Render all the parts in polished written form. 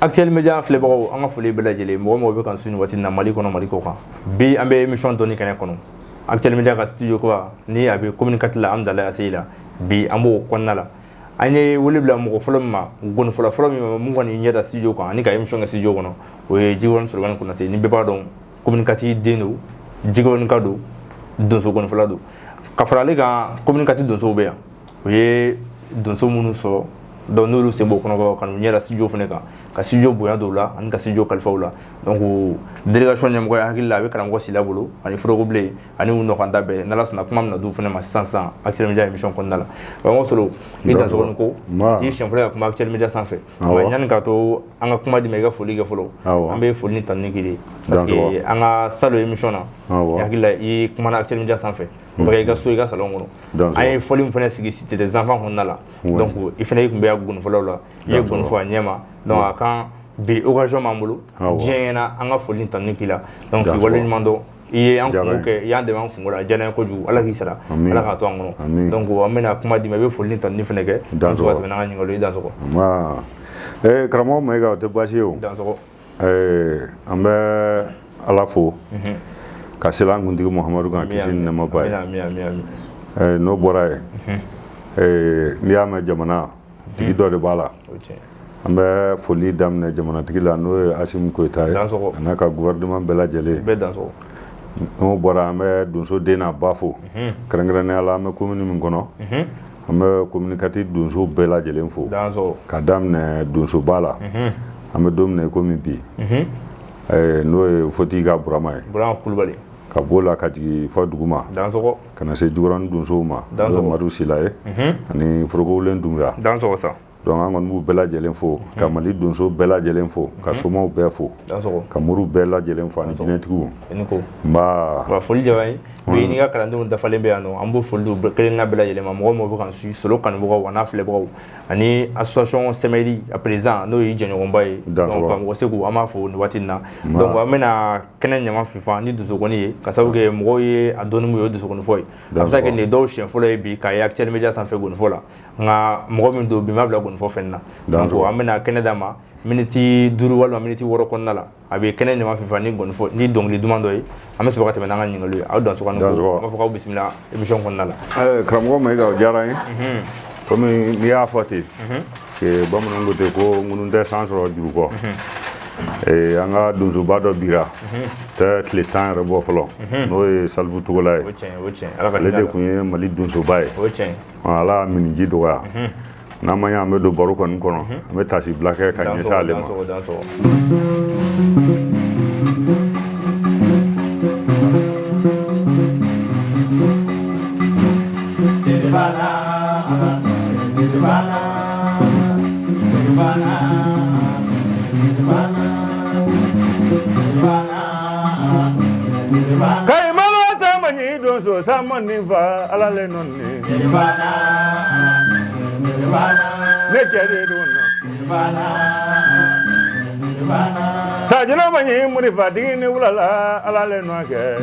Actuel Media filɛbagaw an ka foli bɛɛ lajɛlen mɔgɔ mɔgɔ bɛ kan su ni waati na Mali kɔnɔ Mali kɔ kan bi an bɛ émission dɔɔni kɛnɛ kɔnɔ Actuel Media ka studio ko ni a bɛ communiquer la an dala ase la bi an b'o kɔnɔna la an ye wele bila mɔgɔ fɔlɔ min ma gɔni fɔlɔ min mun kɔni ɲɛ da studio kan ani ka émission kɛ studio kɔnɔ o ye Jikɔrɔni Solomani Konate ni bɛɛ b'a dɔn communicateur den don Jikɔrɔni ka don donso gɔni fɔlɔ don ka fara ale kan communicateur donsow bɛ yan o ye donso minnu sɔrɔ donc n'olu sen b'o kɔnɔ ka n'u ɲɛ da studio fana kan ka studio bonya dɔw la ani ka studio kalifaw la donc délégation ɲɛmɔgɔ ya hakili la a bɛ karamɔgɔ Sila bolo ani Foroko Bilen ani u nɔfanta bɛɛ n'Ala sɔnna kuma min na du fana ma sisan Actuel Media émission kɔnɔna la karamɔgɔ Solo i dansɔgɔni ko i siɲɛ fɔlɔ ka kuma Actuel Media sanfɛ mais yanni ka to an ka kuma di ma i ka foli kɛ fɔlɔ an bɛ foli ni tanuni k'i ye parce que an ka salon émission na i hakili la i kumana Actuel Media sanfɛ i ka so i ka salon kɔnɔ an ye fɔli min fana sigi c'était des enfants kɔnɔna la donc i fana i tun bɛ gɔni fɔlɔw la i ye gɔni fɔ a ɲɛ ma donc a kan bi occasion b'an bolo diɲɛ ɲɛna an ka foli ni tanuni k'i la donc k'i waleɲuman dɔn i ye an kungo kɛ i y'an dɛmɛ an kungo la a diyara n ye kojugu Ala k'i sara Ala k'a to an kɔnɔ donc an bɛna kuma di ma i bɛ foli ni tanuni fana kɛ an bɛ se ka tɛmɛ n'an ka ɲininkaliw ye i dansɔgɔ karamɔgɔ Mayiga o tɛ baasi ye o an bɛ Ala fo ka sela an kuntigi Muhamadu kan kisi ni nɛɛma b'a ye n'o bɔra yen n'i y'a mɛn jamana tigi dɔ de b'a la an bɛ foli daminɛ jamanatigi la n'o ye Asimu Koyita ye a n'a ka gouvernement bɛɛ lajɛlen n'o bɔra an bɛ donso den n'a ba fo kɛrɛnkɛrɛnnenya la an bɛ commune min kɔnɔ an bɛ communicateur donso bɛɛ lajɛlen fo ka daminɛ donsoba la an bɛ don min na i komi bi n'o ye Fɔtigi ka Burama ye ka b'o la ka jigin fɔ duguma ka na se Jikɔrɔni donsow ma n'o ye Madu Sila ye ani Foroko Bilen Dunbuya donc an kɔni b'u bɛɛ lajɛlen fo ka Mali donso bɛɛ lajɛlen fo ka somaw bɛɛ fo ka muru bɛɛ lajɛlen fo ani jinɛtigiw nba foli jaba ye bi n'i ka kalandenw dafalen bɛ yan nɔ an b'o foli kelen na bɛɛ lajɛlen ma mɔgɔ mɔgɔ bɛ kan su Solo kanubagaw a n'a filɛbagaw ani association Sɛmɛdi a président n'o ye jɛɲɔgɔnba ye donc karamɔgɔ Segu an b'a fo nin waati in na donc an bɛna kɛnɛ ɲama fifa ni dusukɔni ye ka sababu kɛ mɔgɔw ye a dɔnni min ye o dusukɔni fɔ ye a bɛ se ka kɛ nin dɔw siɲɛ fɔlɔ ye bi k'a ye Actuel Media sanfɛ gɔnifɔ la nka mɔgɔ min don bi ma bila gɔnifɔ fɛn na donc an bɛna kɛnɛ d'a ma miniti 5 walima miniti 6 kɔnɔna la a bɛ kɛnɛ ɲama fifa ni gɔnifɔ ni dɔnkili duman dɔ ye an bɛ sɔrɔ ka tɛmɛ n'an ka ɲininkaliw ye aw dansɔgɔni ko an b'a fɔ k'aw bisimila émission kɔnɔna la karamɔgɔ Mayiga o diyara n ye komi n'i y'a fɔ ten bamananw ko ten ko ŋunu tɛ san sɔrɔ juru kɔ an ka donsoba dɔ bira tɛ tile 10 yɛrɛ bɔ fɔlɔ n'o ye Salifu Togola ye ale de tun ye Mali donsoba ye Ala y'a miniji dɔgɔya n'an ma ɲɛ an bɛ don baro kɔni kɔnɔ an bɛ tasi bila kɛ ka ɲɛsin ale ma Kaimalo tamani donso samani fa Ala le nonni ne jere donna sajina mani murifa dini wulala Ala le no ke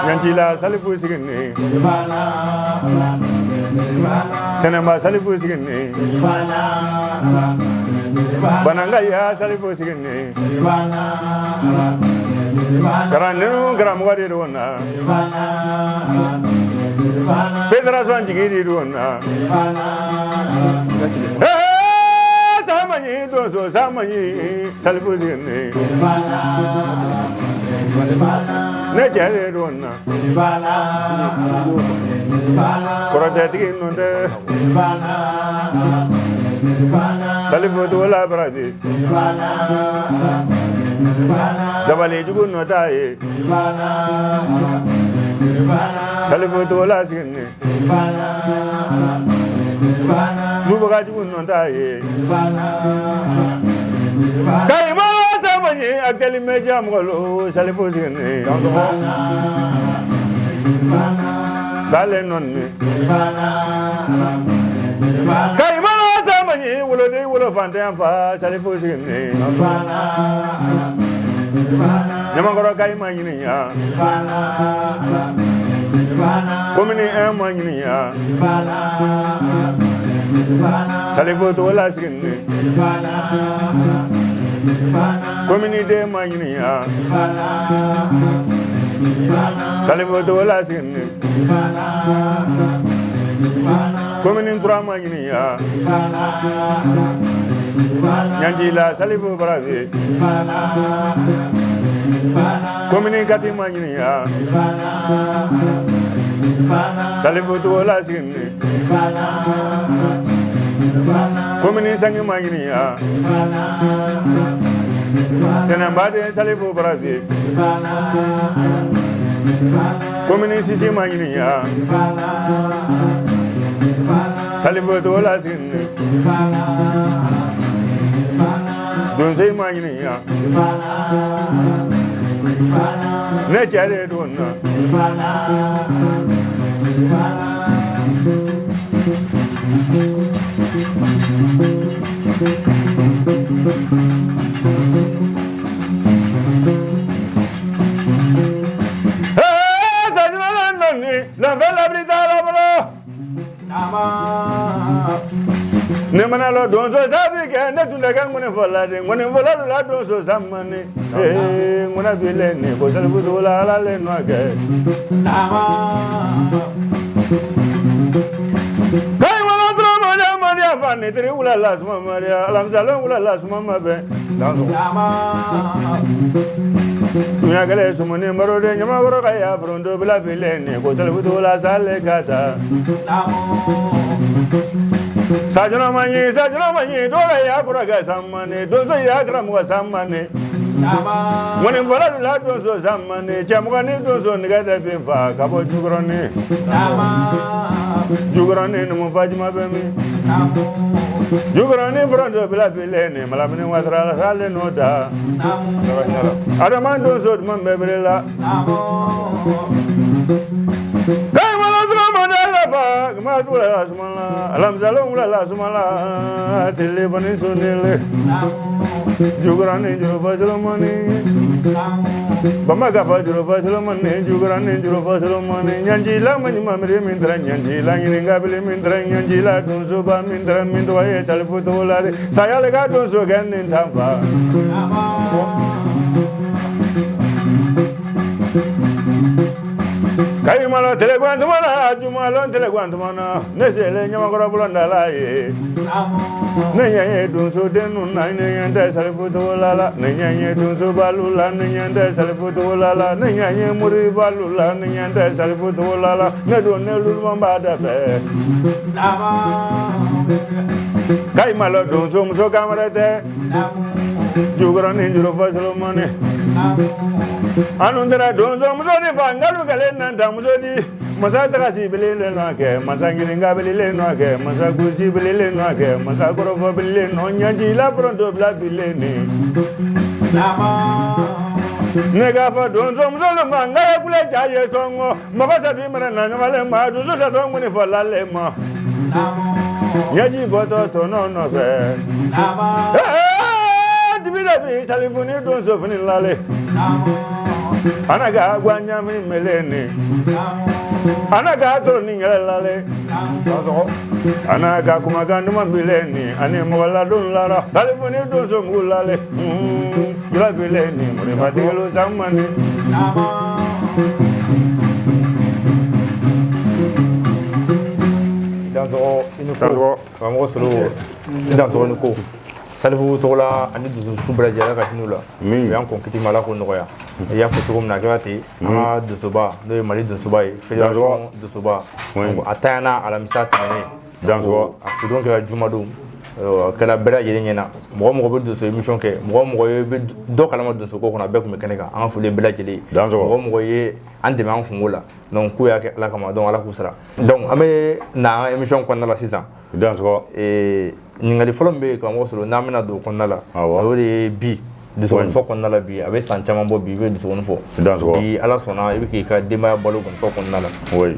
Yanjila Salifu sigini Tenema Salifu sigini Bananga ya Salifu sigini Karanu karamuga di dona Federation jigi di dona Samani doso samani Salifu sigini ne jere dona Koroteti nonde Salifu Togola bradi Dabali jugu nota ye Salifu Togola sigini Subaga jugu nota ye Kaimalo tamani Actuel Media mɔgɔlo Salifu sigini Sale nonni Kaimalo tamani wolode wolo fantan fa Salifu sigini Nyamakɔrɔ Kaima ɲiniya Komini 1 ma ɲiniya Salifu to la sigin komini de manyiniya Salifu to la sigin komini tura manyiniya Nyanjila Salifu Bravi komini kati manyiniya Salifu to la sigin komini sangi manyiniya Tenambade Salifu Bravi komini sisi manyiniya Salifu to la sigin Donze manyiniya ne jare donna la vela britala bro ne manalo donzo sabi ke ne tundaga ngone vola la donzo samane ngona bile ne ko salbu dola la le no ke kai wala zama maria fani tri ula la suma maria alam salon ula la suma mabe danzo Mia gale sumone marode nyama goro kaya frondo bila bilene ko salbu dola sale kata Sajana manye dola ya kuraga samane donzo ya gramu samane Mone vola la donzo samane chamgani donzo ngada befa kabo jugrone no fajima bemi jugrone frondo bila bilene malamne watra sale nota adama donzo mambe brela Madula Sumala, Alamzalong la Sumala, Telefoni Sunile, Jugrani Jurofazilomani, Bamaga Fajurofazilomani, Jugrani Jurofazilomani, Yanjila Manimamri Mindran, Yanjila, Yingabili Mindran, Yanjila, Dunzuba Mindran, Mindway, Talfutola, Sayalega Dunzo again in Tampa. Kaimala teleguantumana, Jumalon teleguantumana, Nesele Yamakora Bulanda, Naya Dunso Denu, Naya and Salifutola, Naya Dunso Balula, Naya and Salifutola, Naya Muri Balula, Naya and Salifutola, Nedo Nelumambada. Kaimala Dunso so camarate, Juguran Injuro Fasalomane. Anundra donzo muzoni fangalu galena ndamuzoni masataka sibele noake masangiringa bele noake masagusi bele noake masagoro bele no nyanji la pronto bla bele ni nega fa donzo muzolo mangaya kule jaye songo mabasa dimara na nyamale ma duzo sa dongo ni fola lema nyaji boto to no no be dibida bi telefoni donzo fini lale Anaga gwanya mi melene Anaga to ni ngalale Anaga kumagandu mabilene ani mwala don lara telefoni don so ngulale ila bilene muri madigelo zamane danzo inuko vamos solo danzo inuko Salifu tola ani dusu subra jara ka hinula yan kon kiti mala ko noya ya foto ko na gati dusuba no mali dusuba fédération dusuba atana ala misata ne danzo donc la jumadu kala bera yele nyena mo be dusu émission ke mo be do kala ma dusu ko na be ko mekanika an fule bela jeli mo ye ande man ko ngola donc ku ya la kama donc ala kusara donc ame na émission ko na la season danzo ningali folon be ko mo solo namina do ko nala o de bi de so fo ko nala bi abe sanchama bo bi be de so fo bi ala sona e bi ka dema balo ko fo ko nala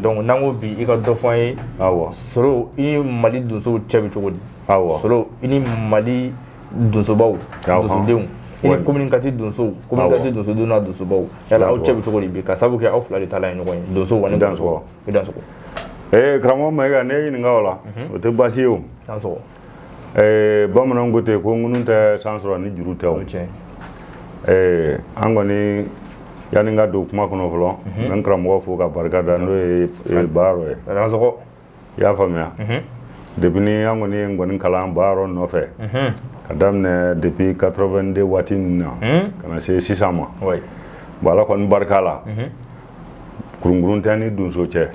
donc nango bi e ka do fo e solo i mali do so chebi chogodi solo ini mali do so bawo do so deun ini communicatif do so do na do so bawo yala o chebi chogodi bi ka sabu ke auf la de tala no ko do so woni dan so karamɔgɔ Mayiga ne ɲininka o la o tɛ baasi ye o bamananw ko ten ko ŋunu tɛ san sɔrɔ ni juru tɛ o an kɔni yani n ka don kuma kɔnɔ fɔlɔ n bɛ n karamɔgɔ fo ka barika da n'o ye Bayaro ye i y'a faamuya depuis ni an kɔni ye nkɔni kalan Bayaro nɔfɛ ka daminɛ depuis 82 waati ninnu na ka na se sisan ma bon Ala kɔni barika la kurunkurun tɛ ni donso cɛ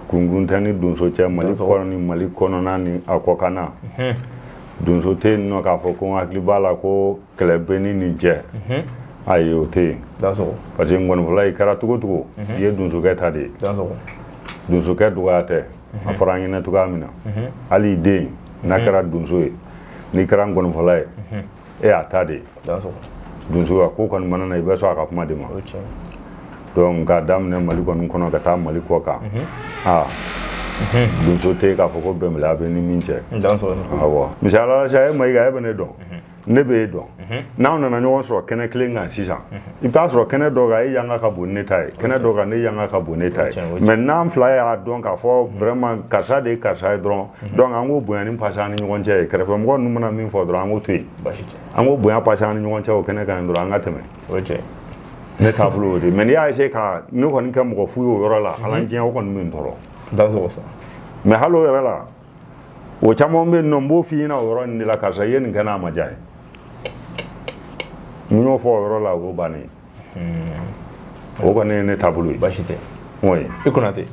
kurunkurun tɛ ni donso cɛ Mali kɔnɔ ni Mali kɔnɔna ni a kɔkanna donso tɛ yen nɔ k'a fɔ ko n hakili b'a la ko kɛlɛ bɛ ni nin cɛ ayi o tɛ yen parce que nkɔnifɔla i kɛra cogo cogo i ye donsokɛ ta de ye donsokɛ dɔgɔya tɛ a fɔra an ɲɛna cogoya min na hali i den n'a kɛra donso ye n'i kɛra nkɔnifɔla ye e y'a ta de ye donso a ko kɔni mana na i bɛ sɔn a ka kuma de ma donc k'a daminɛ Mali kɔni kɔnɔ ka taa Mali kɔ kan donso tɛ k'a fɔ ko bɛnbaliya bɛ ni min cɛ awɔ misaliya la e Mayiga e bɛ ne dɔn ne bɛ e dɔn n'aw nana ɲɔgɔn sɔrɔ kɛnɛ kelen kan sisan i bɛ taa sɔrɔ kɛnɛ dɔ kan e yanga ka bon ne ta ye kɛnɛ dɔ kan ne yanga ka bon ne ta ye mais n'an fila y'a dɔn k'a fɔ vraiment karisa de ye karisa ye dɔrɔn donc an k'o bonya ni pasi an ni ɲɔgɔn cɛ ye kɛrɛfɛmɔgɔ ninnu mana min fɔ dɔrɔn an k'o to yen an k'o bonya pasi an ni ɲɔgɔn cɛ o kɛnɛ kan dɔrɔn an ka tɛmɛ ne taabolo o de mais n'i y'a essayer ka ne kɔni kɛ mɔgɔ fu ye o yɔrɔ la ala diɲɛ o kɔni bɛ n tɔɔrɔ mais hali o yɛrɛ la o caman bɛ yen nɔ n b'o f'i ɲɛna o yɔrɔ nin de la karisa i ye nin kɛ n'a ma diya ye n y'o fɔ o yɔrɔ la o y'o bannen o kɔni ye ne taabolo ye baasi tɛ oui i Konate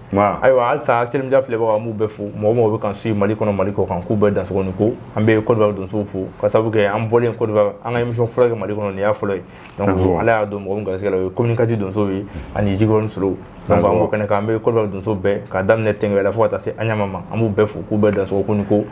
ayiwa halisa Cɛlimuja filɛbagaw an b'u bɛɛ fo mɔgɔ mɔgɔ bɛ kan suit Mali kɔnɔ Mali kɔ kan k'u bɛɛ dansogo ni ko an bɛ Côte d'Ivoire donsow fo ka sababu kɛ an bɔlen Côte d'Ivoire an ka émission fɔlɔ kɛ Mali kɔnɔ nin y'a fɔlɔ ye donc Ala y'a dɔn mɔgɔ min garisigɛ la o ye communicatif donsow ye ani Jikɔrɔni Solo donc an b'o kɛnɛ kan an bɛ Côte d'Ivoire donsow bɛɛ ka daminɛ Tɛngɛlɛ la fo ka taa se Agnama ma an b'u bɛɛ fo k'u bɛɛ dansogo ko ni ko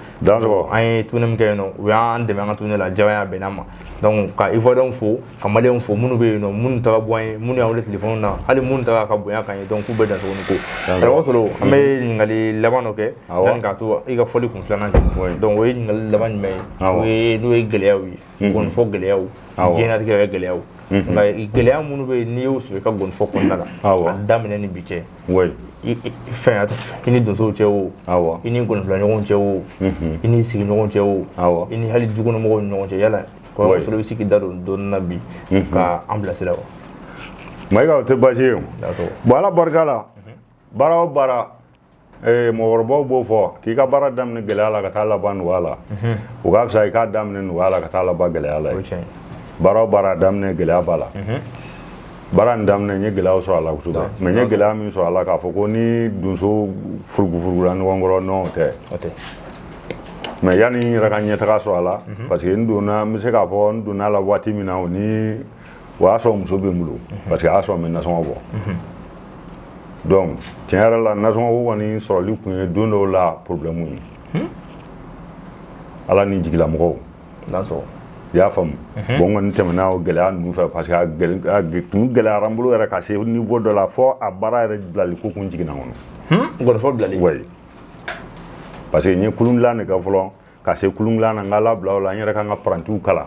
an ye tournée min kɛ yen nɔ u y'an dɛmɛ an ka tournée la jawaya bɛnn'an ma donc ka Ivoirien fo ka Malien fo minnu bɛ yen nɔ minnu ta ka bɔ an ye minnu y'an wele téléphone na hali minnu ta ka bonya kan ye donc k'u bɛɛ dansogo ni ko karamɔgɔ Solo an bɛ ɲininkali laban dɔ kɛ yanni k'a to i ka fɔli kun filanan kɛ donc o ye ɲininkali laban jumɛn ye n'o ye gɛlɛyaw ye gɔnifɔ gɛlɛyaw diɲɛlatigɛ yɛrɛ gɛlɛyaw nka gɛlɛya minnu bɛ yen n'i y'o sɔrɔ i ka gɔnifɔ kɔnɔna la a daminɛ ni bi cɛ fɛn i ni donsow cɛ o i ni gɔnifilaɲɔgɔnw cɛ o i ni sigiɲɔgɔn cɛ o i ni hali dukɔnɔmɔgɔw ni ɲɔgɔn cɛ yala karamɔgɔ Solo bɛ se k'i da don dɔɔnin na bi ka an bilasira wa Mayiga o tɛ baasi ye o bon Ala barika la baara o baara mɔgɔkɔrɔbaw b'o fɔ k'i ka baara daminɛ gɛlɛya la ka taa laban nɔgɔya la o ka fisa i k'a daminɛ nɔgɔya la ka taa laban gɛlɛya la ye baara o baara daminɛ gɛlɛya b'a la baara in daminɛ n ye gɛlɛyaw sɔrɔ a la kosɛbɛ mais n ye gɛlɛya min sɔrɔ a la k'a fɔ ko ni donso furugufurugula ɲɔgɔn kɔrɔ non o tɛ mais yani n yɛrɛ ka ɲɛtaga sɔrɔ a la parce que n bɛ se k'a fɔ n donna a la waati min na o y'a sɔrɔ muso bɛ n bolo parce que a y'a sɔrɔ n bɛ nasɔngɔ bɔ donc tiɲɛ yɛrɛ la nasɔngɔ ko kɔni sɔrɔli tun ye don dɔw la problème ye Ala ni jigilamɔgɔw i y'a faamu bon n kɔni tɛmɛna o gɛlɛya ninnu fɛ parce que a tun gɛlɛyara n bolo yɛrɛ ka se niveau dɔ la fɔ a baara yɛrɛ bilali ko kun jiginna n kɔnɔ gɔnifɔ bilali oui parce que n ye kulun dilan de kɛ fɔlɔ ka se kulun dilan na n ka labila o la n yɛrɛ ka n ka parantiw kalan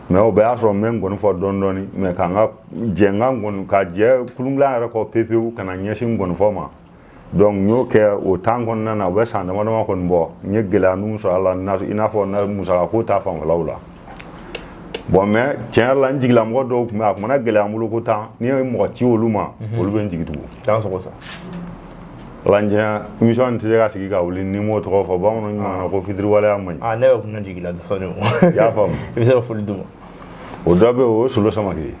mais o bɛɛ y'a sɔrɔ n bɛ n gɔni fɔ dɔɔni dɔɔni mais ka jɛ kulun dilan yɛrɛ kɔ pepewu ka na ɲɛsin gɔnifɔ ma donc n y'o kɛ o temps kɔnɔna na o bɛ san dama dama kɔni bɔ n ye gɛlɛya ninnu sɔrɔ a la i n'a fɔ musakako ta fanfɛlaw la bon mais tiɲɛ yɛrɛ la n jigilamɔgɔ dɔw tun bɛ a tun mana gɛlɛya n bolo ko tan n'i ye mɔgɔ ci olu ma olu bɛ n jigi tugun Ala diɲɛ émission tɛ se ka sigi ka wuli ni m'o tɔgɔ fɔ bamananw ɲuman na ko fitiriwaleya man ɲi ne yɛrɛ tun na jigin la dɔɔnin o i y'a faamu i bɛ se ka foli d'u ma o dɔ bɛ yen o ye Solo Samake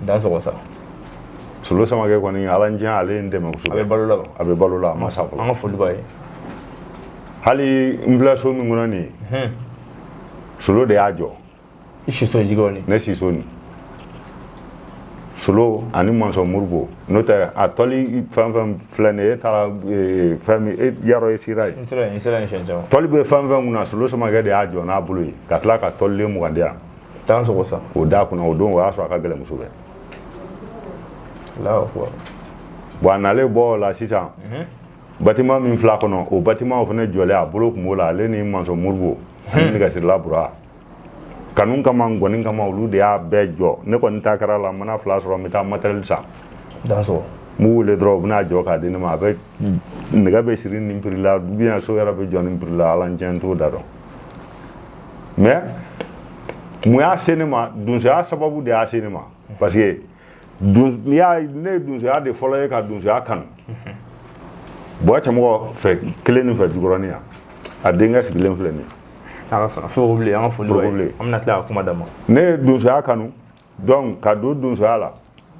Solo Samake kɔni Ala diɲɛ ale ye n dɛmɛ kosɛbɛ a bɛ balo la a ma sa fɔlɔ an ka foli b'a ye hali n filɛ so min kɔnɔ nin ye Solo de y'a jɔ i siso Jikɔrɔni ne siso nin Solo ani Mɔnsɔn Moribo n'o tɛ a tɔli fɛn fɛn filɛ nin ye e taara fɛn min e yarɔ ye sira ye n sera yen siɲɛ caman tɔli bɛ fɛn fɛn kun na Solo Samake de y'a jɔ n'a bolo ye ka tila ka tɔlilen mugan di yan o da kunna o don o y'a sɔrɔ a ka gɛlɛn kosɛbɛ bon a nalen bɔ o la sisan bâtiment min filɛ a kɔnɔ o bâtiment o fana jɔlen a bolo tun b'o la ale ni Mɔnsɔn Moribo ani nɛgɛsirila Bura kanu kama ŋɔni kama olu de y'a bɛɛ jɔ ne kɔni ta kɛra la mana fila sɔrɔ n bɛ taa matériel san mu le drop na jo ka de ma be nga be sirin ni pirila bien so yara be joni pirila ala njanto daro mais mu ya cinéma dun sa sababu de a cinéma parce que dun ya ne dun sa de folo ka dun sa kan bo ta mo fe clean fe dugorania a denga siglen fleni ala sana fo oublier en fo am na tla kuma dama ne dun sa kanu donc ka do dun sa la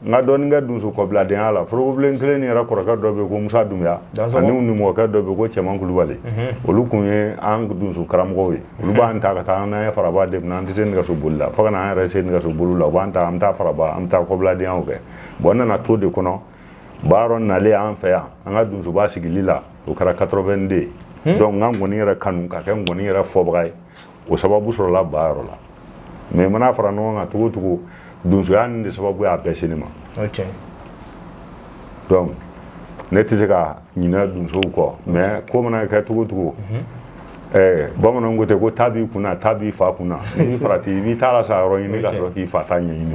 nga don nga dun su ko blade ala problem clean era ko ka do be ko musa dumya ani unu mo ka do be ko chaman kulubale olu kunye an dun su karam ko wi olu ban ta ka ta na ya faraba de nan tin ga su bulla fa kana ra sen ga su bulla ban ta am ta faraba am ta ko blade an ko bonna na to de kono baron na le an fa ya an dun su ba sigilila o kara 82 donc nga ngoni ra kanu ka ka ngoni ra fo bray o sababu so la baro la mais mana fara no nga tugo dun su an de sababu ya be sinima ok donc netizeka nyina dun so ko mais ko mana ka tugo bamana ngote ko tabi kuna tabi fa kuna ni farati bi tala sa ro ni ga so ki fa tanya ni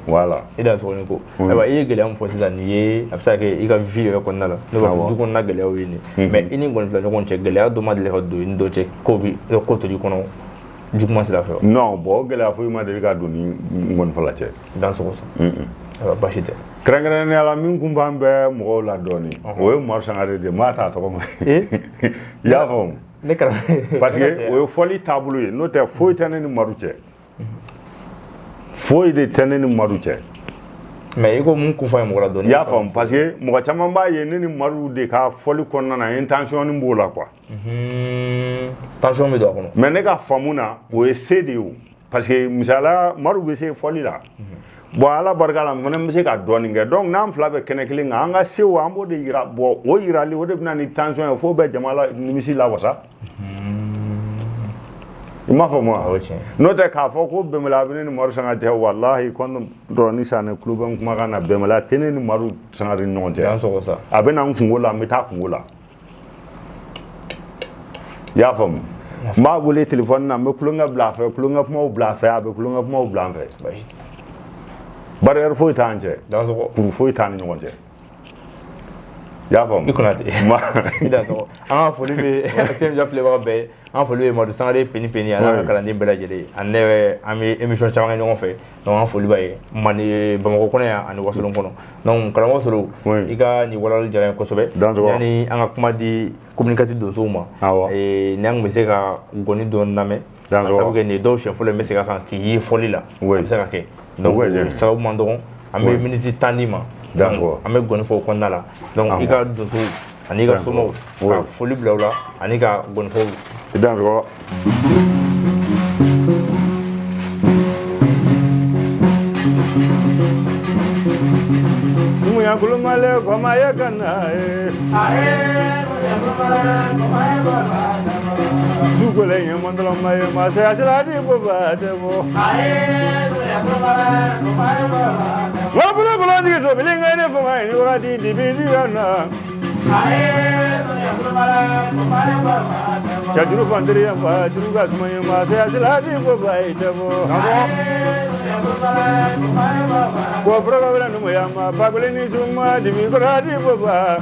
voilà ida so ni ko e ba ye gele am fo tisa ni ye absa ke i ga vie ko nala no ba du ko na gele o ni mais ini gon fla no che gele do ma de le do ni do che ko bi ko to di kono jukuma sila fe non bo gele afo ma de ga do ni gon fla che dans so ça ba chite krangana ne ala min kumbambe mo la doni o mo sangare de mata to ko ya fo parce que o foli tableau ye no te foi taneni maruche foi de taneni maruche mais iko mun ku fa mo la doni ya fam parce que mo chama ba ye ni maru de ka foli konna na intention ni mbola quoi tension me do kono mais ne ka famuna o cdu parce que misala maru be se foli la bo ala barkala mo ne se ka doni nge donc nam flabe kenekli nga anga sewo ambo de ira bo o ira li o de na ni tension fo be jamala nimisi la wasa ima fa mo no te ka fo ko be mala bin ni maru sanga te wallahi kon do ni sane klubam kuma kana be mala tene ni maru sanga rin non te dan so sa abena kungola meta kungola ya fam ma bule telephone na me kulunga blafe kulunga mo blafe abe kulunga mo blafe barrière foi tanje dans so pour foi tanje non je ya fam ikonate ma ida so an foli be tem ja flavor be an foli be mo de sangare peni ala kala ndi bela jele an ne ami émission chama ngon fe donc an foli baye mani bamako kono ya an wasolon kono donc kala wasolo iga ni walal jara ko sobe yani an kuma di communicatif do zuma e nyang me se ka goni don name sabu ke ni do chef fole me se ka kan ki foli la se ka ke donc sabu mandon ambe minute tanima d'accord ambe goni fo konna la donc iga do so ani ga somo foli blawla ani ga goni fo d'accord ya kulumale koma ya kana sugole ya mandala mai ma se ajra di boba debo wa bula bula di so bilinga ne fo mai ni wa di bi di na chaduru pandri ya ba juru ga sumai ma se ajra di boba debo ko program no ya ma pagole ni suma di mi koradi boba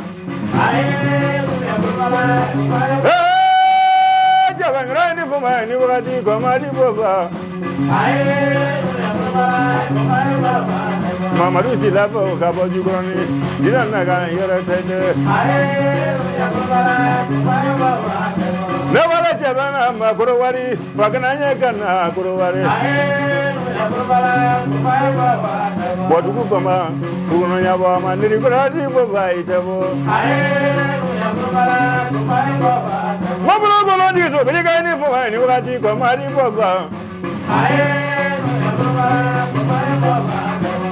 jabangra ni fuma ni wadi ko ma di boba mama du sila bo ka bo jugoni dirana ga yara tede na wala jabana ma korowari fagnanya kana korowari bodugu bama funo nyaba maniri koradi boba itabo mabro bolo di so bele ga ni fo ni wadi ko mari boba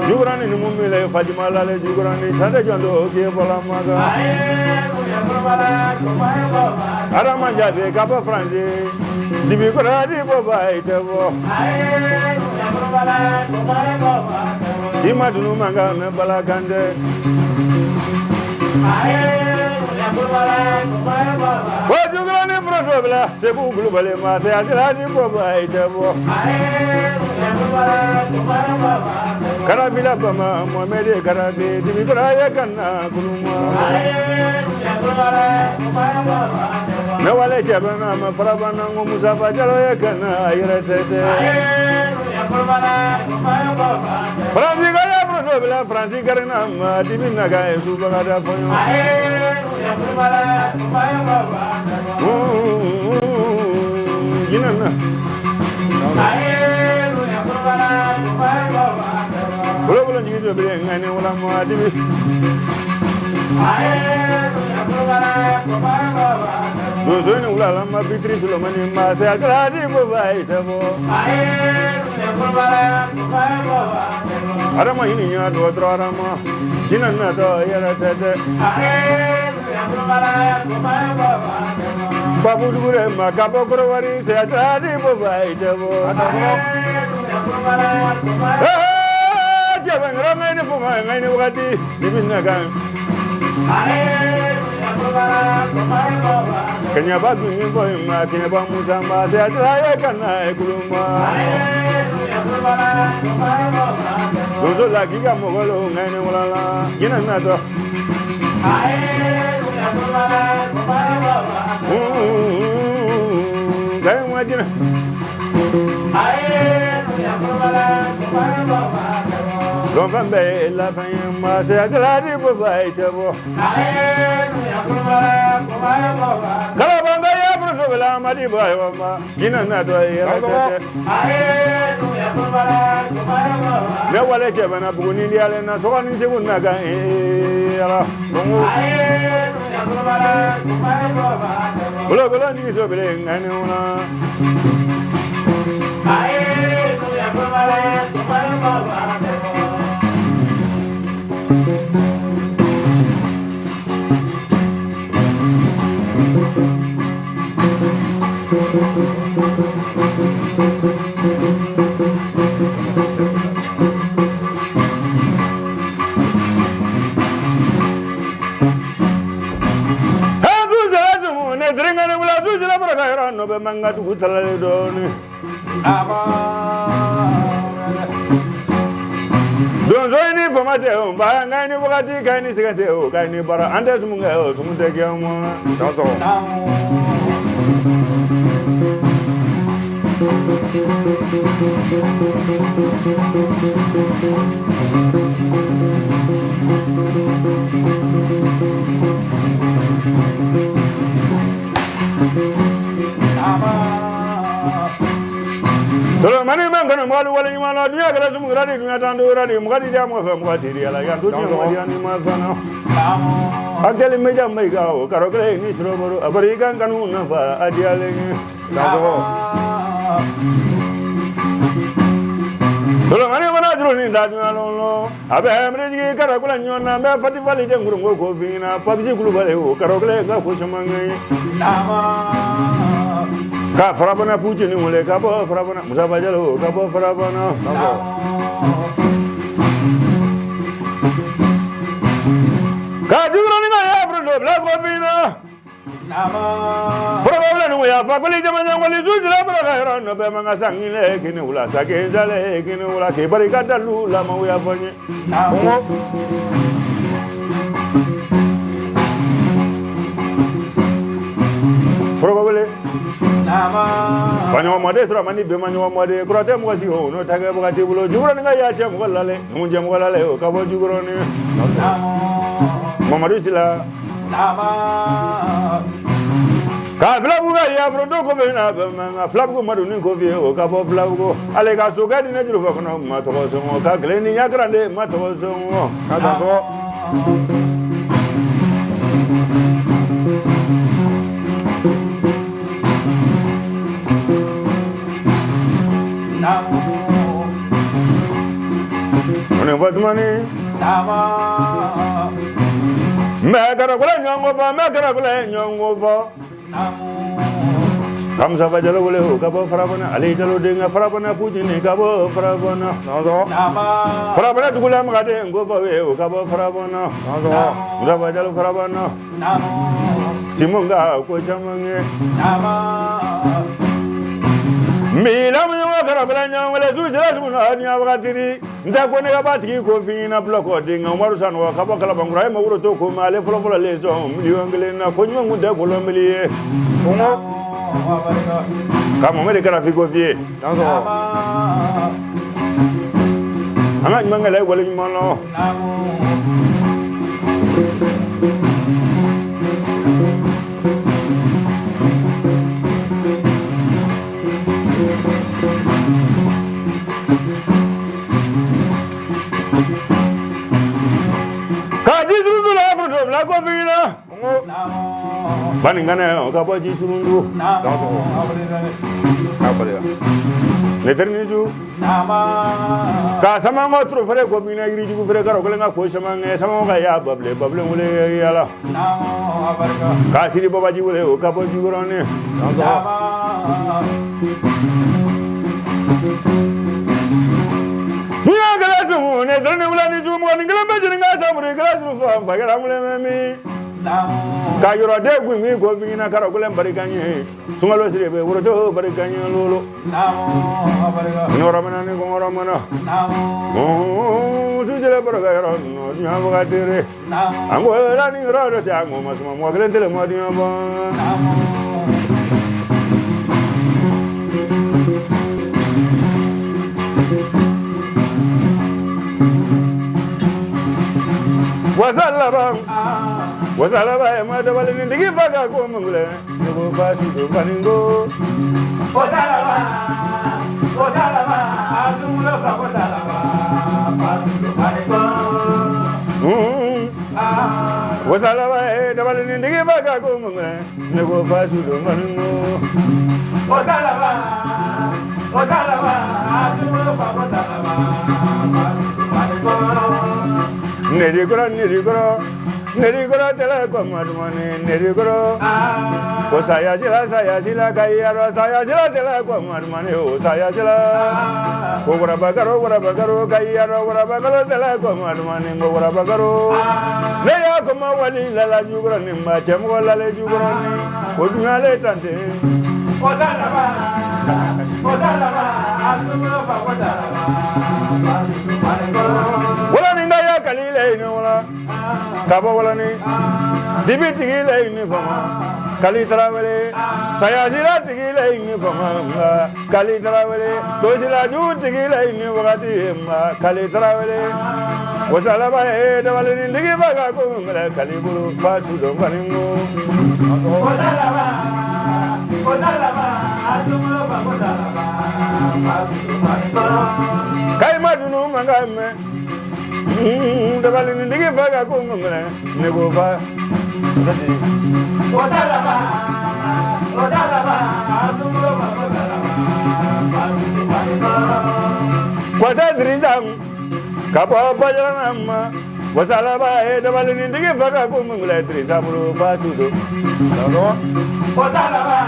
jugurani ni mumile Fatima lale jugurani tande jondo ke bola maga ara manja be kaba franje dibi ko radi boba itebo imadunu manga me bala gande wa jugurani proso bla sebu globale ma te ajradi boba itebo Karabila Bama, Mohamed Karabi, Dimitra Kana, Kuluma. No wale Jabana, Farabana, Musafa Jalakana, Irate. Francis Francis Garana, Divinaga, Subagada for you. Global news of being anyone more. Those who will be three Solomon, my Sagradi, I don't mind in your drama. Jinanato, Babu Gurema, Cabocrovari, Sagradi, Javan Roman for my Manuati, Divinagan. Can you back me for him? Can you back Musama? I can I those like you got Mogolo and Walla, in another. Then what you November, la femme, Sagradi, Bobaitabo. Calabanga, Afro, Madiba, in another year. No one let Javan up in India and so on in Sebunaga. Local is obeying anyone. No, but Manga toUtaladon. Don't join me for my tail, but I'm going to go to Candy, Candy, but under Mungo to take your one. That's all. So many men can model what you want to do. I got some ready to attend to what you want from what you like. I'm doing what you I'm telling me, I'm making out Karokre, Nisro, a very gun canoe, a dealing. So many men are doing that alone. I've been Karakula and your number for the valley, then go Vina, Pabu, Karokle, Kushamang. Farabana Putin, Cabo, Farabana, Musabajalo, Cabo, Farabana. Got you running a black Wavina? Probably we have a colleague when you do the Labrador, no Bemanga Sangi Lake in Ula, Sakeza Lake in Ula, Barricada Lula, we are for you. Probably. Panyo Modestra Mani Bemano Mode, Crotem was you, no Tagabatibulo, Juranga Yacham Walale, Munjam Walale, Cabo Juroni, Mamaricilla, Cavlabuga, Yabro, Flabu Marunico, Cabo Flago, Alega Suga, Nedro, Matos, Cagleni, Yagrande, Matos, what money? Macaragula, young over, Macaragula, young over. Comes up a jello, Cabo Farabana, a little ding, a Farabana, Putin, Cabo Farabana, Farabana, Gulam Gade, go away, Cabo Farabana, Zavajalo Farabana, Simonga, Cochamange. Me, I'm a Carabana, let's do just one. nda ko ne ga batigi ko fina bloko de ngamaru sanwa ka ba kala bangura ma wuro to ko male folo folo le zo million ngele na ko nyongu de ko lo miliye ko mo kama mere kara fi ko vie tanzo ama ngale wala ni mono la cofina baningana ka boji turundu le termiju ka sama ngotro fere cofina iri ju fere karo kolenga ko sama nge sama ga ya bable mule yala ka siri babaji wule o ka boji gorone Nia galatu ne drone ulani jumu ni galamba jinga samuri galatu fa bagara mule memi ka yoro de gumi go bingina karo gulen barikanye sungalo sirebe wuro to barikanye lolo no ramana ni go ramana tujele baraga yoro no nya baga tere ango la ni ro de ango masuma mo gelen tele mo dia ba Wasalaba ya mada wale ndigi faga ko mungule ngo fati do baningo Wasalaba azumulo fa wasalaba fati do baningo Wasalaba ya wale ndigi faga ko mungule ngo fati do baningo Wasalaba azumulo fa wasalaba fati do baningo Nerigoro tela komadmane nerigoro o saya jila kayaro saya jila tela komadmane o saya jila gora bagaro kayaro gora bagaro tela komadmane gora bagaro le ya koma wali la jugoro nimba chemo la le jugoro ni o dunyale tante o dalaba asumro fa dalaba wala ninga ya kalile ni wala Kabo wala ni dibi tigile ni fama kali tarawele saya jira tigile ni fama kali tarawele to jira ju tigile ni wakati ma kali tarawele wasalaba e da wala ni digi baga ko ngala kali bulu fatu do baningo odalaba azumulo ba odalaba fatu do baningo kai madunu mangame dabali ni digi faga ko ngomre nego fa odalaba azumulo ba odalaba kwata drijam kabo bajaranamma wasalaba e dabali ni digi faga ko ngomre drijam ro fa tudo no odalaba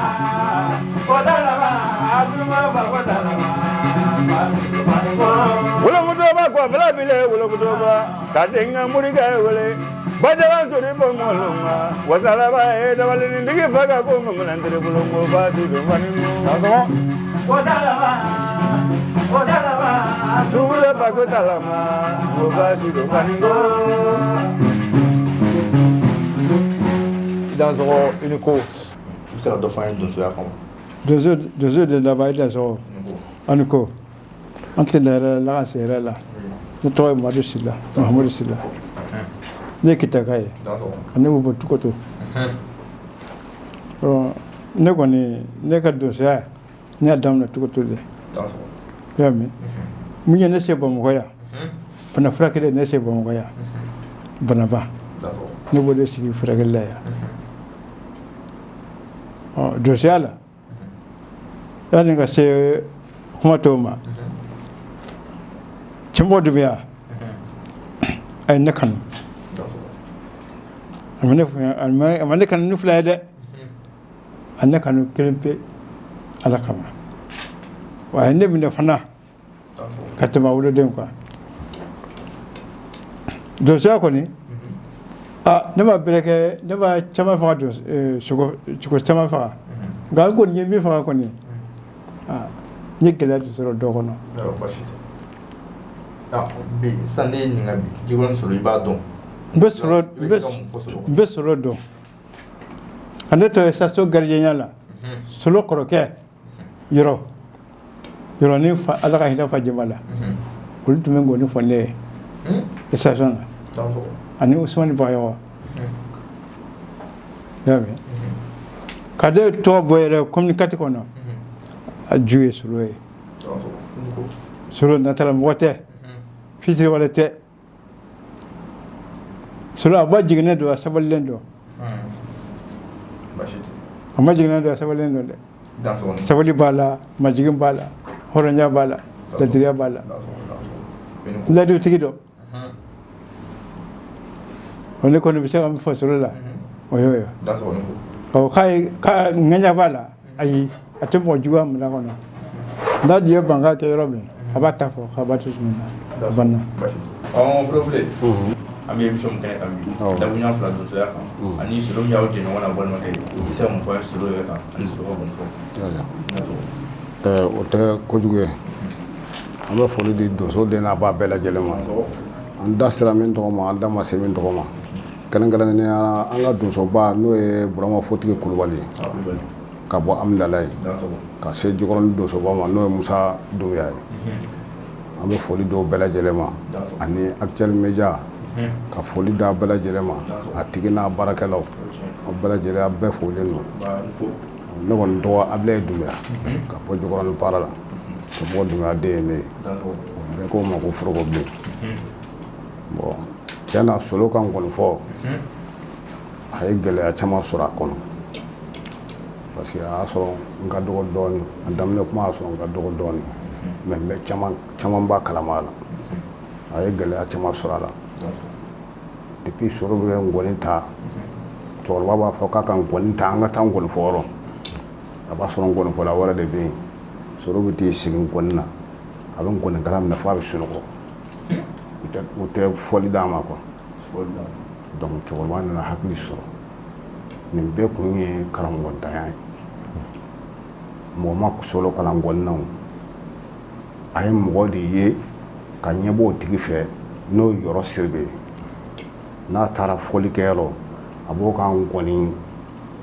azumulo ba odalaba wala mudoba ko bla bile wala mudoba kadenga muriga wala bajalan sori bomolonga wasalaba e dawale ni digi faga ko ngomlandre bulongo batu do maningo tago odalaba dubule bago talama mo batu do maningo dans une cour c'est la dauphin de ce comme deux œufs de la baille dans une cour entre la sera là ne toi Mohamed Silla ne kita kai ne wo tu ko to ne ko ne ka do sa ne adam na tu ko to de ya mi mun ne se bom goya bana frakede ne se bom goya bana ba ne bo de sigi frakede ya do sa la ya ne ka se kuma to ma Chimbo dubia ay nakanu amane kan nu flayde annakanu kelpe alakama wa ne bi ne fana katama wulo dem quoi do sa ko ni ne ba breke ne ba chama fa do sugo chama fa gal ko ni mi fa ko ni nyekela do so do ko no bi sande ninga bi jigon solo iba don be solo don ande to station gardien la solo koroke yoro ni fa ala ka hita fa jemala ul tumengo ni fonne station ani usmani bayo yabe kade to boyere communicate kono a jouer solo natala mote fitri wala te solo aba jigne do sabalendo amma jigne do sabalendo de sabali bala majigin bala horanya bala ladriya bala ladu tigido on ko no bisa am fo solo la oyo o kai ka nganya bala ai atembo juwa mna kono ndadi banga ke robe abata fo abata sunna abanna on problème ami émission kene kam bi da bunya fla do so ya kan ani solo nyawo je no wana bon ma kay isa mo fo solo ya kan ani solo ko bon fo o te ko juge am la foli di do so de na ba bela jelema an da sira min to ma anda ma se min to ma kan ngala ne anga do so ba no e burama foti ke kulwali ka bo amdalay ka se jogoron do so ba ma no musa dunya am la foli do bela jelema ani actuel media ka foli da bela jelema atigina barakalaw bela jelema be foli no ne gon do able dunya ka po jogoron parala to bo dunya de ne be ko ma ko frogo be bon tiana solo kan gon fo ay gele a chama sura kono parce que a so nga do doni andam ne kuma so nga do doni mais chama ba kalamala ay gele a chama sura la depuis soro be ngoninta to baba fo ka kan ngoninta nga tan gon foro aba so ngon fo la wala de be soro be ti sigin gonna abin gon garam na fa be suno ko te foli dama ko donc to wala na hakli so min be ko ni karam gon tayani mo ma ko solo kala gon naw ay mo de ye kan yebo tigi fe no yoro sirbe na tara foli kero abo kan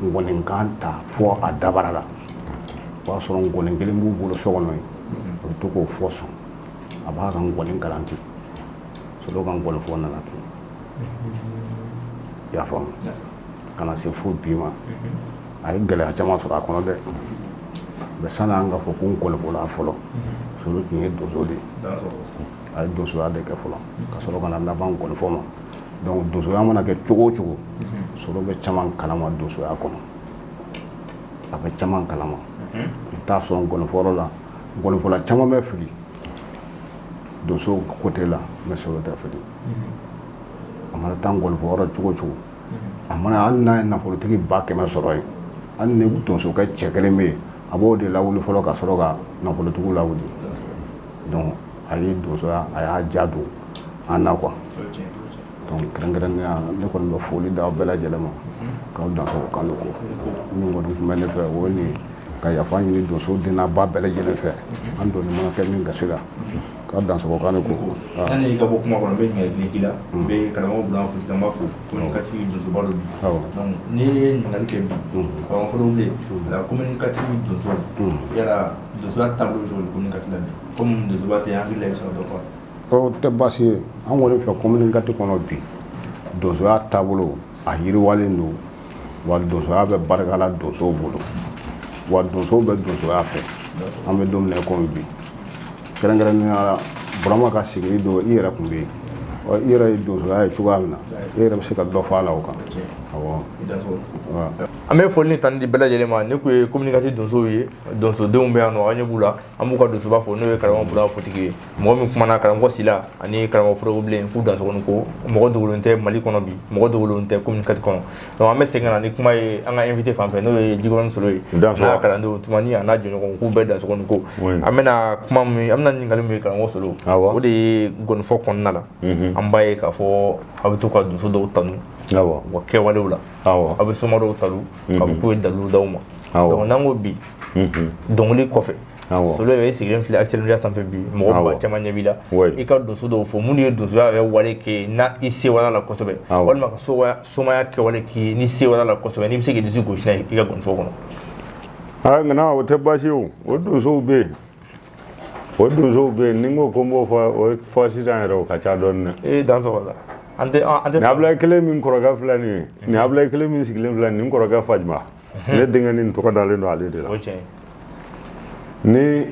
ngonin kanta fo a dabarala wa so ngonin gelimbu bulu sogono to ko foso aba kan ngonin garanti so do kan ngonin fo na la ya fam kana se fo bima ay gele a chama so ra kono de be sana nga fo kun ko la folo so do ni do so de ay do so ade ka folo ka so kana la ban ko fo ma donc doso ya mana ke cogo solo be chaman kalama doso ya kono abe chaman kalama ta so ngol foro la ngol fola chama me fili doso côté la me solo ta fili amana tangol foro cogo amana anna na folo tigi ba ke me soro yi anne doso ka chekele me abo de la wulu folo ka soro ga na folo tugu la wuli donc ayi doso ya aya jadu anna quoi donc kran ne ko no foli da bela jelema ka da so kan ko ni ngodum mel fe woni ka ya fani ni do so dina ba bela jele fe ando ni ma ke min gasira ka da so kan ko ani ka bokuma ko be ngi gila be kala mo bula fu tamba fu ko ni kati do so balo donc ni ngali ke bi ko fo le la communicative do so yara do so tableau jo communicative la comme de so te anglais ça do quoi ko te basi an woni fe communicative kono bi doso ya tabulo a yiri walen do wa doso ya be barkala doso bolo wa doso be doso ya fe an be domine ko bi kran ni ala burama ka sigi do ira kumbe o ira doso ya chugamna ira be se ka do fala o kan awo ame foli tan di bela jelema ne ko communicative donso ye donso de umbe ano anya bula amuka donso ba fo no e karamo bula fotiki mo mi kuma na karamo sila ani karamo fro blen ku danso ko mo do volonté mali kono bi mo do volonté communicative kono no ame sengana ni kuma e anga invité fampe no e jigon solo e na karando tumani ana jono ko ku be danso ko amena kuma mi amna ningali mi karamo solo o de gon fo kon nala ambaye ka fo habitu ka donso do tanu awa wa ke wala wala awa abe sumaro talu ka ko dalu dawma donc nango bi dongli kofe solo bɛ sigilen filɛ actuellement sanfɛ bi mɔgɔ ba caman ɲɛ b'i la i ka donso dɔw fɔ minnu ye donsoya yɛrɛ wale kɛ na i sewala la kosɛbɛ walima ka somaya kɛwale k'i ni sewala la kosɛbɛ n'i bɛ se k'i disi gosi n'a ye i ka gɔnifɔ kɔnɔ. Nka o tɛ baasi ye o donsow bɛ yen ni n ko ko n b'o fɔ sisan yɛrɛ o ka ca dɔɔnin dɛ. Dansɔgɔ la nin Abulayi kelen min kɔrɔkɛ filɛ nin ye nin Abulayi kelen min sigilen filɛ nin kɔrɔkɛ Fajima ne denkɛ nin tɔgɔ dalen don ale de la ni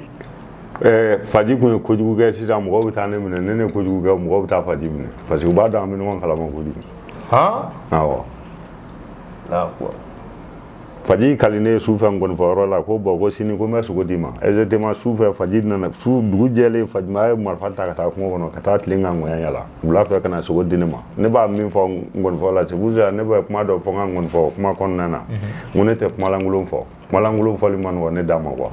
Faji kun ye kojugu kɛ sisan mɔgɔw bɛ taa ne minɛ ne ye kojugu kɛ mɔgɔw bɛ taa Faji minɛ parce que u b'a dɔn an bɛ ɲɔgɔn kalama kojugu. Awɔ. Faji kali ne ye sufɛ ngɔnifɔyɔrɔ la ko bon ko sini ko n bɛ sogo d'i ma exactement sufɛ Faji nana dugu jɛlen Fajima ye marifa ta ka taa kungo kɔnɔ ka taa tilen ka ŋɔɲɛ yala wula fɛ ka na sogo di ne ma ne b'a min fɔ ngɔnifɔ la c'est pour ça ne bɛ kuma dɔ fɔ n ka ngɔnifɔ kuma kɔnɔna na n ko ne tɛ kumalankolon fɔ kumalankolon fɔli ma nɔgɔn ne da ma quoi.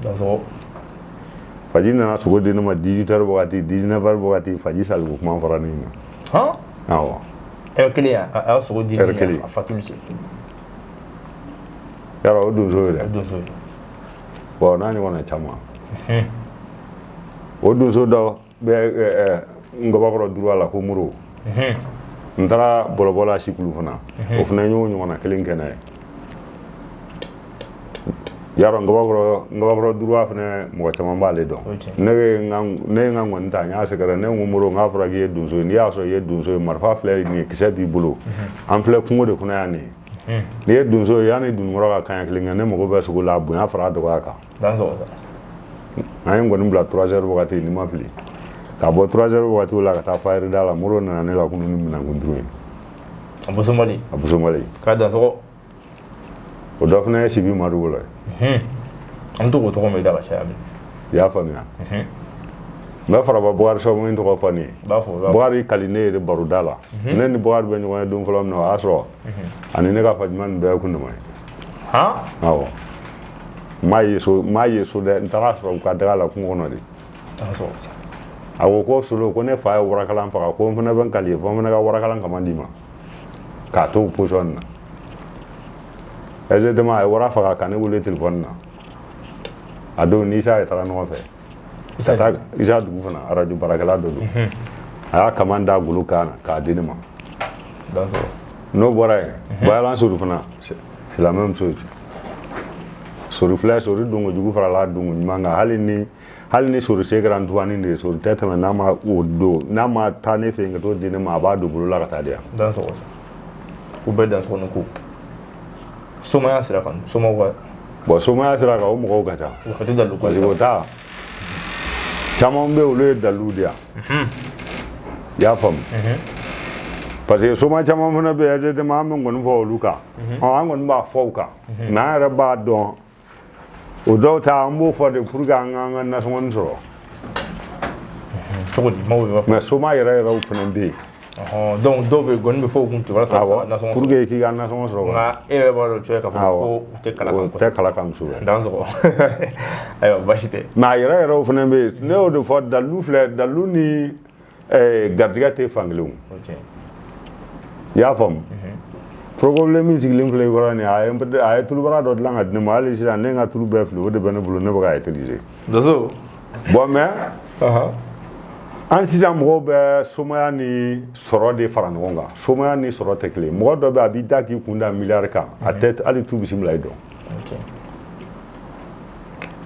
Faji nana sogo di ne ma 18h wagati 19h wagati Faji saliku kuma fɔra ne ɲɛna. Awɔ. Heure kelen a y'a sogo di ne ma a fatuli cɛ. Yara o donso ye dɛ. Bon n'a ɲɔgɔnna caman. O donso dɔ bɛ Ngɔbakɔrɔ Duruwa la ko Moro. N taara bɔlɔbɔ la Sikulu fana. O fana y'o ɲɔgɔnna kelen kɛ n'a ye. Yara Ngɔbakɔrɔ Duruwa fana mɔgɔ caman b'ale dɔn. Ne ye n ka ŋɔni ta n y'a sɛgɛrɛ ne ko Moro n k'a fɔra k'i ye donso ye n'i y'a sɔrɔ i ye donso ye marifa filɛ nin ye kisɛ b'i bolo an filɛ kungo de kɔnɔ yan nin ye. N'i ye donso ye yanni dununkɔrɔ ka kaɲɛ kelen kɛ ne mago bɛ sogo la a bonya fara a dɔgɔya kan. An ye ngɔni bila 3h wagati ni ma fili ka bɔ 3h wagati la ka taa fayiri da la Moro nana ne la kunun ni minɛnkun duuru ye. A Busumali. K'a dansɔgɔ. O dɔ fana ye Sibi Madugu la ye. An bɛ to k'o tɔgɔ mɛn i da ka caya. I y'a faamuya. N bɛ Faraba Bukari sababu min tɔgɔ fɔ nin ye. Bukari kali ne yɛrɛ baroda la. Ne ni Bukari bɛ ɲɔgɔn ye don fɔlɔ min na o y'a sɔrɔ ani ne ka Fajima nin bɛɛ ye kundama ye. Awɔ. N m'a ye so dɛ n taara sɔrɔ u ka daga la kungo kɔnɔ de. A ko ko Solo ko ne fa ye warakalan faga ko n fana bɛ n kali ye fɔ n fana ka warakalan kama d'i ma k'a to position nin na. Exactement a ye wara faga ka ne wele téléphone na a don ni Isa ye taara ɲɔgɔn fɛ. Isa dugu fana radio baarakɛla dɔ don a y'a kama da golo kan na k'a di ne ma n'o bɔra yen Bayalan Sori fana c'est la même chose Sori filɛ Sori dongo jugu farala dongo ɲuman kan hali ni Sori se kɛra ntubanin de ye Sori tɛ tɛmɛ n'a ma o don n'a ma taa ne fɛ yen ka t'o di ne ma a b'a don bolo la ka taa di yan. U bɛɛ dansɔgɔnin ko somaya sira kan somɔgɔw bon somaya sira kan o mɔgɔw ka ca parce que o ta caman bɛ olu ye dalilu de yan i y'a faamu parce que soma caman fana bɛ yen exactement an bɛ ngɔni fɔ olu kan an kɔni b'a fɔ u kan mais an yɛrɛ b'a dɔn o dɔw ta an b'o fɔ de pour que an ka nasɔngɔni sɔrɔ mais soma yɛrɛ fana bɛ yen. Donc dɔw bɛ gɔni bɛ fɔ u kun tɛ walasa nasɔngɔ pour que k'i ka nasɔngɔ sɔrɔ nka e yɛrɛ b'a dɔn cɛ k'a fɔ ko u tɛ kala kan kosɛbɛ dansɔgɔ ayiwa baasi tɛ mais a yɛrɛ fana bɛ yen ne y'o de fɔ dalilu filɛ dalilu ni garijɛgɛ tɛ fankelen o i y'a faamu problème min sigilen filɛ i kɔrɔ nin a ye tulubara dɔ dilan ka di ne ma hali sisan ne ka tulu bɛɛ fili o de bɛ ne bolo ne bɛ k'a utiliser doso bon mais an sisan mɔgɔw bɛ somaya ni sɔrɔ de fara ɲɔgɔn kan somaya ni sɔrɔ tɛ kelen mɔgɔ dɔ bɛ a b'i da k'i kun da miliyari kan a tɛ hali tu bisimila i dɔn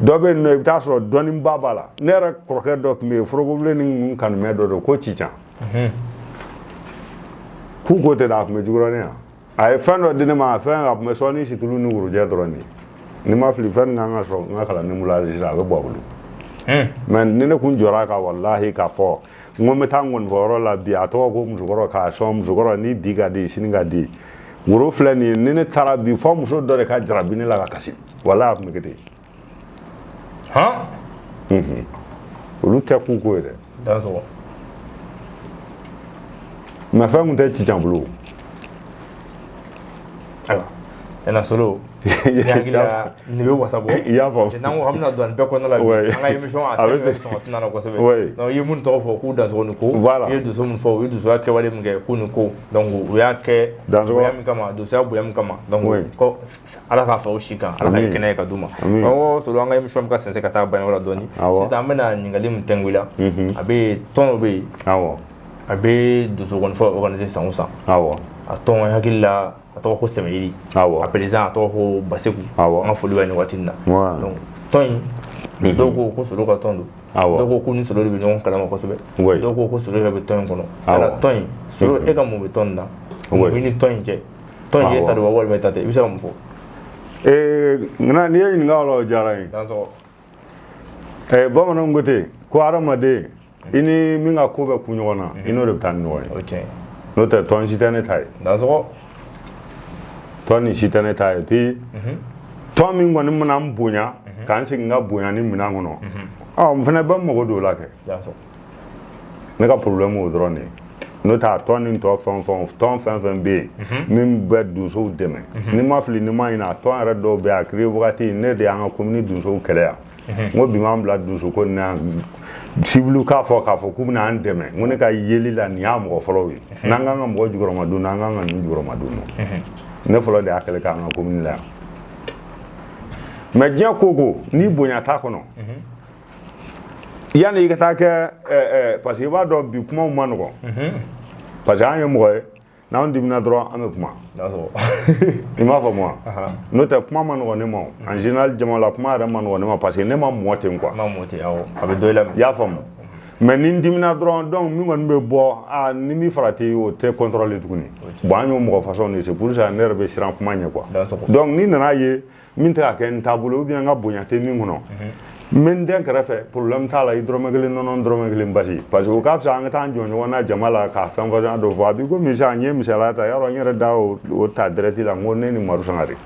dɔ bɛ yen nɔ i bɛ taa sɔrɔ dɔnniba b'a la ne yɛrɛ kɔrɔkɛ dɔ tun bɛ yen forokobilen ni kanumɛ dɔ don ko Cican k'u ko tɛ dɛ a tun bɛ Jikɔrɔni yan a ye fɛn dɔ di ne ma a fɛn a tun bɛ sɔn ni situlu ni worojɛ dɔrɔn de ni ma fili fɛn kan ka sɔrɔ n ka kalanden bolo hali sisan a bɛ bɔ a bolo mais ni ne kun jɔra kan walahi k'a fɔ n ko n bɛ taa ngɔnifɔyɔrɔ la bi a tɔgɔ ko musokɔrɔ k'a sɔn musokɔrɔ ni bi ka di sini ka di woro filɛ nin ye ni ne taara bi fɔ muso dɔ de ka jarabi ne la ka kasi walahi a tun bɛ kɛ ten olu tɛ k'u ko ye dɛ mais fɛn kun tɛ Cican bolo ayiwa Solo ya gila ni be wasabo ya fo nango hamna don be ko na la anga émission a télé son na la ko sebe no yimun to fo ku da zone ko yedu so mun fo yedu so ake wale mge ku ni ko donc ya ke yam kama do sa bu yam kama donc ko ala ka fa ushika ala ka kene ka duma o so lo anga émission ka sense ka ta ban wala doni si zamana ningali mtengwila abe tono be abe do so gon fo organiser sansa aton hakilla ato ko semeli a président ato ko baseku nga foli wani watinna donc ton dogo ko solo ka tondo dogo ko ni solo be non kala ko sebe dogo ko solo be ton kono ala ton solo e ka mo be tonda ni ton je ton ye ta do wal be tate bisa mo fo ngana ni yin ngalo jaray danso bamana ngote ko aramade ini minga ko be kunyona ino de tan no no te ton jitane tai danso Tony sitane tayo pi Tommy ngwan muna mbunya kan singa bunya ni muna ngono mfana ba mo do la ke me ka problème o drone no ta Tony to fon be min ba du so deme ni ma fli ni ma ina to ara do be akri bugati ne de anga komini du so kele mo bi ma mbla du so ko na siblu ka fo ku na andeme ngone ka yeli la ni am ko folo wi nanga mo jugoro ma du nanga ni jugoro ma du no ne folo de akele ka na komini la me dia kogo ni bonya ta kono yana yi ta ke parce que va do bi kuma mo no parce que an mo na on dimna droit am kuma il m'a fait moi no te kuma man no ne mo en général jama la kuma ra man no ne mo parce que ne ma moté quoi ma moté awo abe do la ya fam mais ni dimna droit donc mi ngon be bo ni mi frati o te contrôler tout ni bo an mo façon ni c'est pour ça nerve siran kuma nya quoi donc ni na ye min ta ken tabulo bien nga bonya te mi ngono men den karafe problème ta la hydromaglin non hydromaglin basi parce que ka fa nga tan jonyo wana jamala ka fa fa do va bi go mi ja nye mi sala ta yaro nyere da o ta dreti la ngone ni maru sangari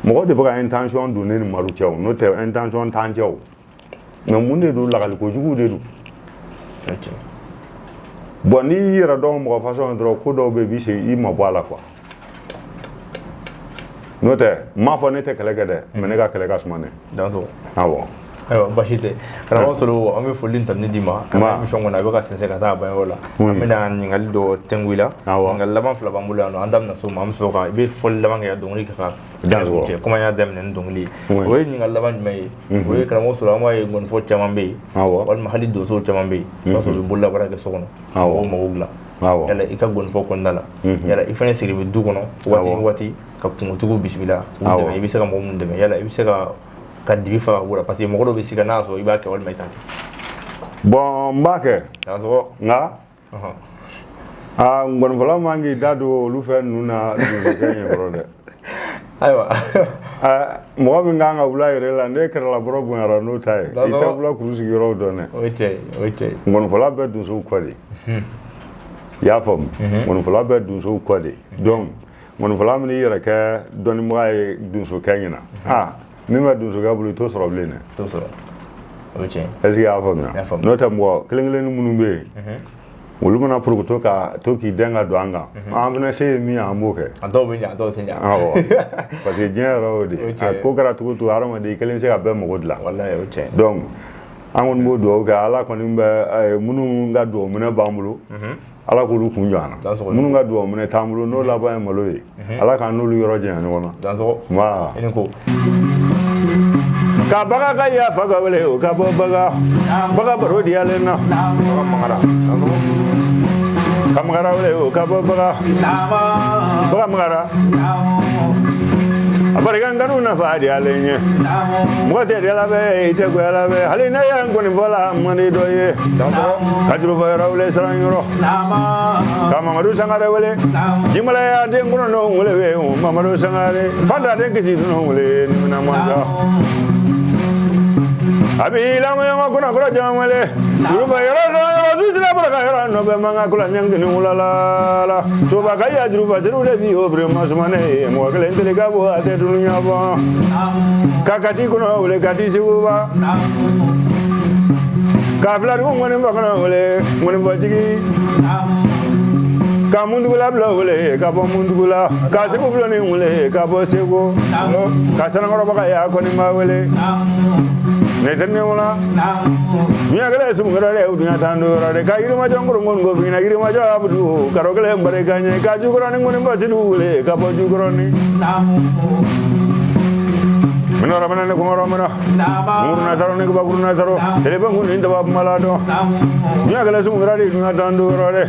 mo de ba intention du ne ni maru chaw no te intention tan chaw no munde do la ko jugu de du boni ra do mo façon dro ko do be bi se i ma bala quoi note ma fo nete kelegede menega kelega sumane danso awo ayo bashite kana solo ame folin tan dima kana mi shongo na be ka sense ka ta ba yola amina ngal do tengwila ngal lama fla bambula no andam na so mam so ka be fol lama ya dongri ka danso kuma ya dem nen dongli we ngal lama mai we kana solo ma e gon fo chamambe awo wal mahali do so chamambe so be bulla baraka so kono awo mo ugla yala ika gon fo ko ndala yala ifane siri be du kono wati ka kungutugu bismillah undeme ibisa ka mo undeme yala ibisa ka dibi fa wala parce que mo do bisika naso ibake wal maitan bon mbake naso nga ngon vola mangi dado lu fe nuna du kenye brode aywa mo bi nga wula ire la ne kera la bro bu ngara no tai ita wula kurusi giro do ne oche ngon vola be du so kwali ya fam ngon vola be du so kwali donc mon vola mi yere ka doni mo ay dun so kanyina mi ma dun so gabulu to so roblene to so oche est-ce que ya fam no tam wo klinglen munumbe wolu mana pour to ka to ki denga do anga amna se mi amoke ado bi nya do tinya parce que jero de ko gara to arama de kelen se ka be mo godla wallahi oche donc angon mo do ga ala ko nimbe munu nga do muna bambulo ala ko lu kunjana munu nga do muna tambulo no la ba maloye ala ka no lu yoro je ani wona danso ma ene ko ka baga ka ya faga wele o ka bo baga baro di ale na mangara kamangara wele o ka bo baga mangara abari ganganu na fa di ale nye mo te de la be te go la be hali na ya ngoni vola mani do ye ka juro fa ra wele sran yoro kamangadu sangare wele jimala ya de ngono no wele we mamadu sangare fanda de kiti no wele ni na manja abi la mo ngo kuna kura jamale duru ba yoro zidra baraka yoro no be manga kula nyangi ni ulala to ba ga ya duru ba duru de bi obre masmane mo ga lente ga bo ate duru nya ba kakati kuno ule kati siwa ka fla ru ngone ba kuno ule ngone ba jigi ka mundugula bila wele ka bɔ mundugula ka segu buloni wele ka bɔ segu ka sanankɔrɔbaga ya kɔni ma wele ne tɛ ne wala dunya kɛlɛ sumukɛrɛ dɛ o dunya tan do yɔrɔ de ka yirimajɔ nkorongo ngo fina yirimajɔ abudu karo kɛlɛ mbare ka ɲɛ ka jukɔrɔni ŋoni basidu wele ka bɔ jukɔrɔni minora mana ne kumara mana murna taro ne kubakuru na taro teleba nguni ndaba malado nya gala sumu gradi nya tandu rode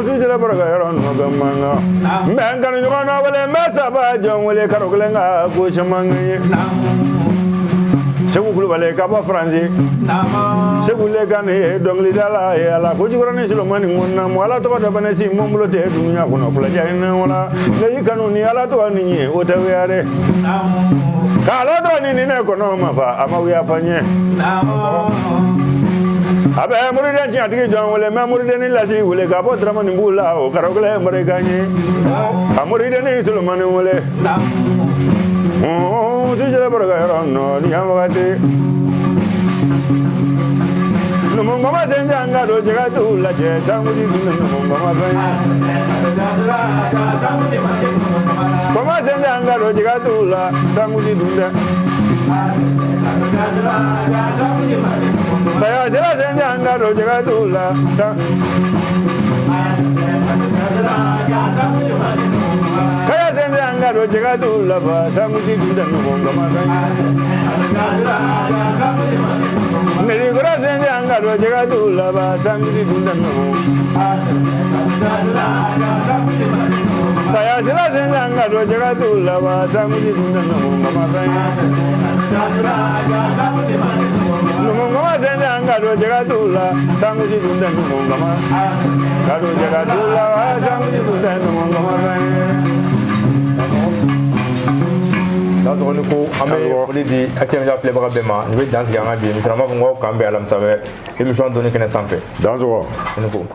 tu jela baraga yaron magamanga mbanga no na wale mesa ba jon wale karo glenga ko chamangi segu kulu bale ka ba franzi segu le gane dongli dala e ala ko jigoro ne silo mani ngonna mo ala to ba bane si momlo te dunya ko no kula jayna wala le kanuni ala to ni o tawere kala to ni ne ko no ma fa ama wi afanye abe muride jan tigi jon wole ma muride ni lasi wole ka bo drama ni bula o karogale mare ganye amuride ni silo mani wole tu jela baraga yaron no ni amagate no mongo ma senjanga do jega tu la je samudi no mongo ma ganya koma senjanga do jega tu la samudi dunda saya jela senjanga do jega tu la kaya senjanga do jega tu la ba samudi dunda no mongo ma ganya neri gora senjanga do jega tu la ba samudi dunda no saya jela senjanga do jega tu la ba samudi dunda no mongo ma ganya no mongo ma senjanga do jega tu la samudi dunda no mongo ma kado jega tu la ba samudi dunda no mongo ma ganya dans ce coup amé foli di akem ja fleba bema ni be dans ga ngabi mi sama ngo kambe alam sabe émission doni kene sanfé dans ce coup